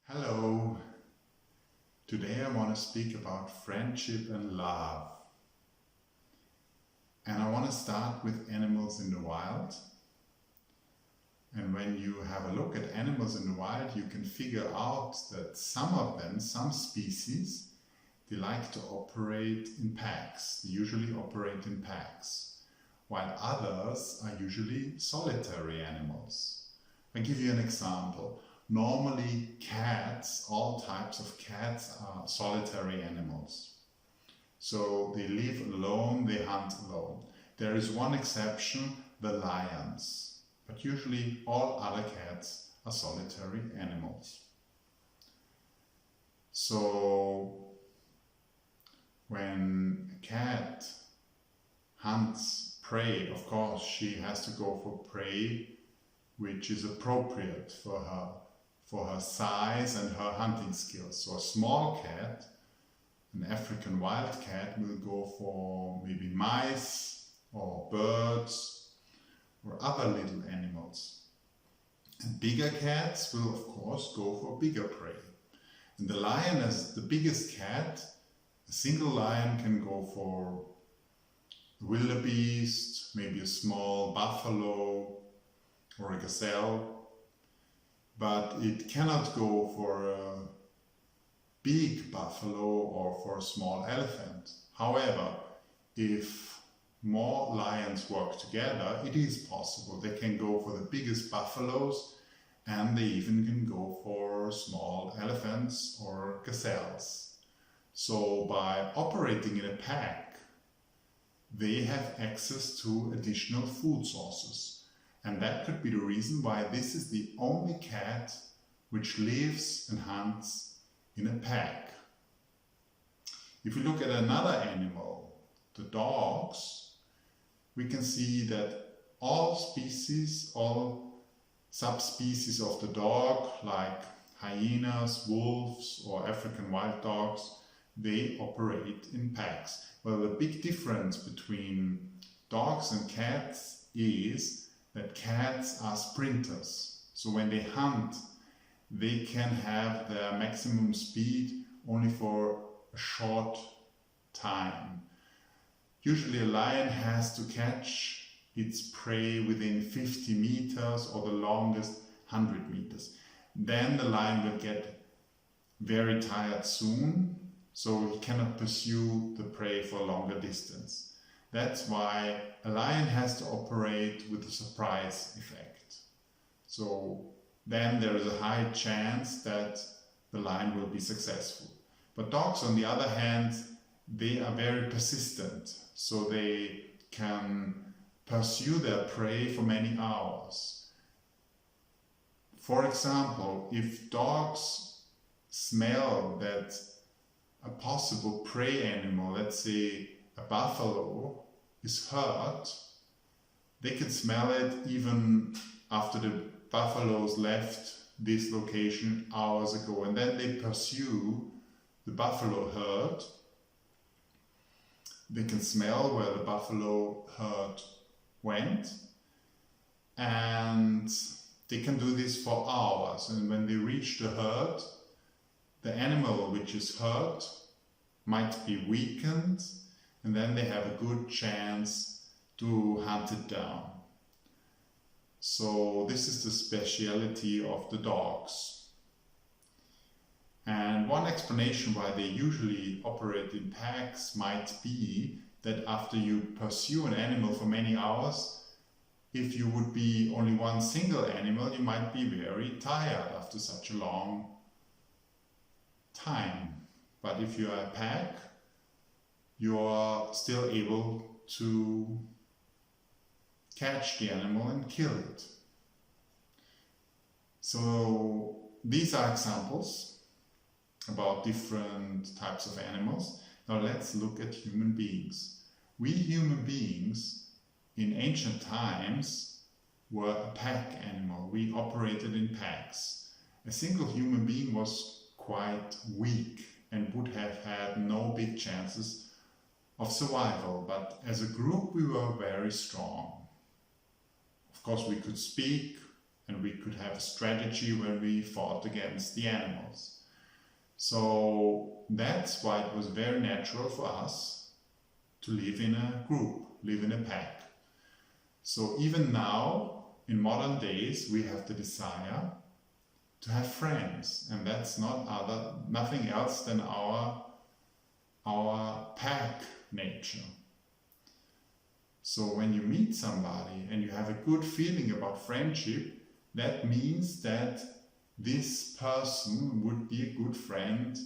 Hello, today I want to speak about friendship and love. And I want to start with animals in the wild. And when you have a look at animals in the wild, you can figure out that some of them, some species, they like to operate in packs. They usually operate in packs, while others are usually solitary animals. I'll give you an example. Normally cats, all types of cats are solitary animals. So they live alone, they hunt alone. There is one exception, the lions. But usually all other cats are solitary animals. So when a cat hunts prey, of course she has to go for prey which is appropriate for her size and her hunting skills. So a small cat, an African wild cat, will go for maybe mice or birds or other little animals. And bigger cats will of course go for bigger prey. And the lion, as the biggest cat, a single lion can go for a wildebeest, maybe a small buffalo or a gazelle. But it cannot go for a big buffalo or for a small elephant. However, if more lions work together, it is possible. They can go for the biggest buffaloes and they even can go for small elephants or gazelles. So by operating in a pack, they have access to additional food sources. And that could be the reason why this is the only cat which lives and hunts in a pack. If we look at another animal, the dogs, we can see that all species, all subspecies of the dog, like hyenas, wolves or African wild dogs, they operate in packs. Well, the big difference between dogs and cats is that cats are sprinters. So when they hunt, they can have their maximum speed only for a short time. Usually a lion has to catch its prey within 50 meters or the longest 100 meters. Then the lion will get very tired soon, so he cannot pursue the prey for a longer distance. That's why a lion has to operate with a surprise effect. So then there is a high chance that the lion will be successful. But dogs, on the other hand, they are very persistent. So they can pursue their prey for many hours. For example, if dogs smell that a possible prey animal, let's say a buffalo, is hurt, they can smell it even after the buffaloes left this location hours ago, and then they pursue the buffalo herd. They can smell where the buffalo herd went, and they can do this for hours. And when they reach the herd, the animal which is hurt might be weakened, and then they have a good chance to hunt it down. So this is the speciality of the dogs. And one explanation why they usually operate in packs might be that after you pursue an animal for many hours, if you would be only one single animal, you might be very tired after such a long time. But if you are a pack, you are still able to catch the animal and kill it. So these are examples about different types of animals. Now let's look at human beings. We human beings in ancient times were a pack animal. We operated in packs. A single human being was quite weak and would have had no big chances of survival, but as a group we were very strong. Of course we could speak, and we could have a strategy when we fought against the animals. So that's why it was very natural for us to live in a group, live in a pack. So even now, in modern days, we have the desire to have friends, and that's nothing else than our pack nature. So when you meet somebody and you have a good feeling about friendship, that means that this person would be a good friend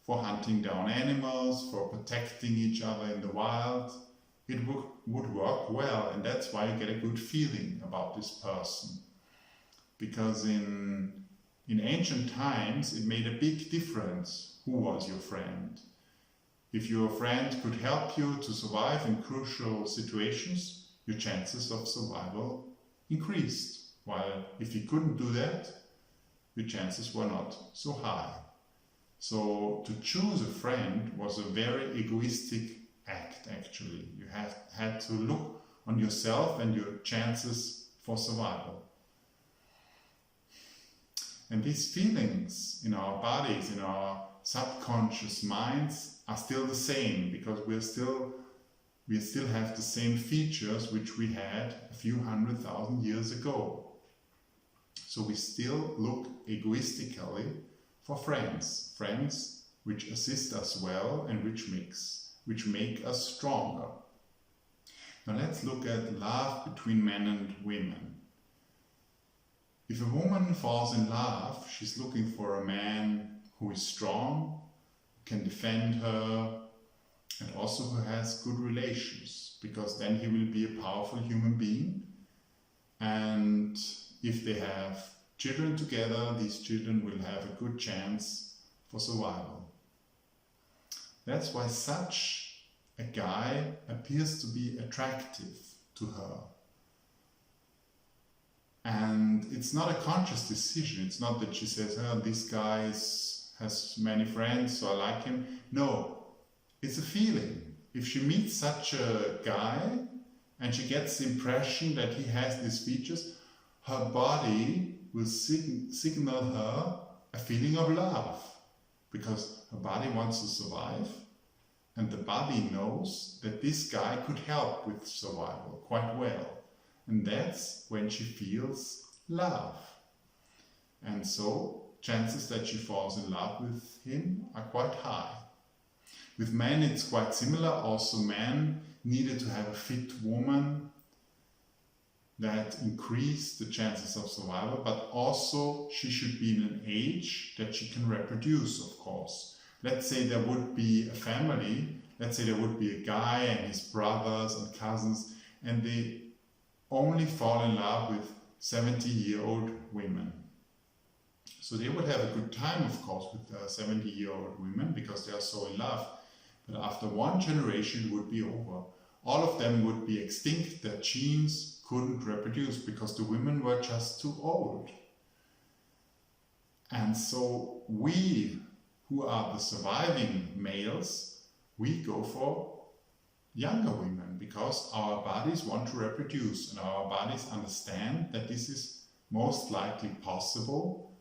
for hunting down animals, for protecting each other in the wild. It would work well, and that's why you get a good feeling about this person. Because in ancient times, it made a big difference who was your friend. If your friend could help you to survive in crucial situations, your chances of survival increased. While if you couldn't do that, your chances were not so high. So to choose a friend was a very egoistic act, actually. You had to look on yourself and your chances for survival. And these feelings in our bodies, in our subconscious minds are still the same, because we still have the same features which we had a few 100,000 years ago. So we still look egoistically for friends which assist us well and which make us stronger. Now let's look at love between men and women. If a woman falls in love, she's looking for a man who is strong, who can defend her, and also who has good relations, because then he will be a powerful human being. And if they have children together, these children will have a good chance for survival. That's why such a guy appears to be attractive to her. And it's not a conscious decision. It's not that she says, oh, this guy has many friends, so I like him. No, it's a feeling. If she meets such a guy and she gets the impression that he has these features, her body will signal her a feeling of love, because her body wants to survive, and the body knows that this guy could help with survival quite well. And that's when she feels love. And so chances that she falls in love with him are quite high. With men it's quite similar. Also men needed to have a fit woman that increased the chances of survival, but also she should be in an age that she can reproduce, of course. Let's say there would be a family, let's say there would be a guy and his brothers and cousins, and they only fall in love with 70-year-old women. So they would have a good time, of course, with 70-year-old women, because they are so in love. But after one generation, it would be over. All of them would be extinct. Their genes couldn't reproduce because the women were just too old. And so we, who are the surviving males, we go for younger women, because our bodies want to reproduce, and our bodies understand that this is most likely possible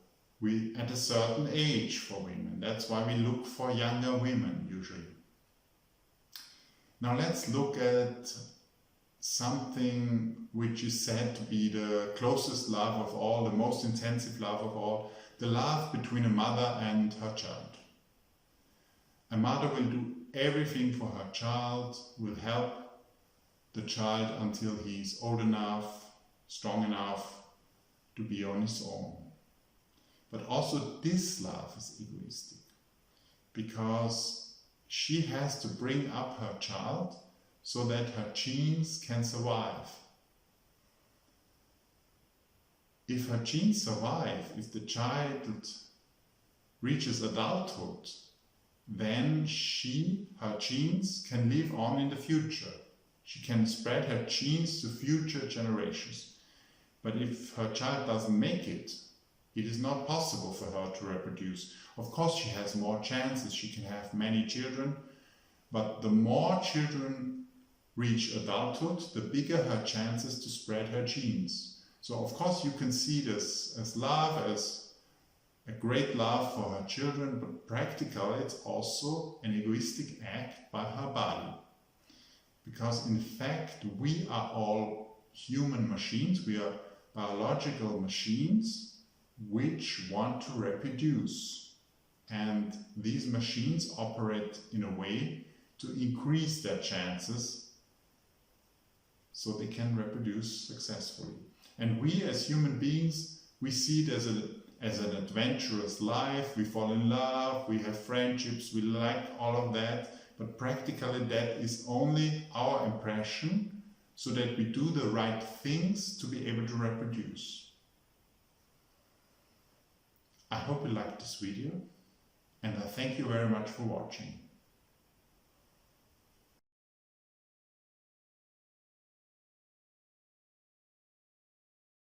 at a certain age for women. That's why we look for younger women usually. Now let's look at something which is said to be the closest love of all, the most intensive love of all, the love between a mother and her child. A mother will do everything for her child, will help the child until he's old enough, strong enough to be on his own. But also this love is egoistic, because she has to bring up her child so that her genes can survive. If her genes survive, if the child reaches adulthood, then her genes can live on in the future. She can spread her genes to future generations. But if her child doesn't make it, it is not possible for her to reproduce. Of course, she has more chances, she can have many children, but the more children reach adulthood, the bigger her chances to spread her genes. So of course you can see this as love, as a great love for her children, but practically it's also an egoistic act by her body. Because in fact we are all human machines, we are biological machines which want to reproduce. And these machines operate in a way to increase their chances so they can reproduce successfully. And we as human beings, we see it as an adventurous life. We fall in love, we have friendships, we like all of that, but practically that is only our impression, so that we do the right things to be able to reproduce. I hope you liked this video, and I thank you very much for watching.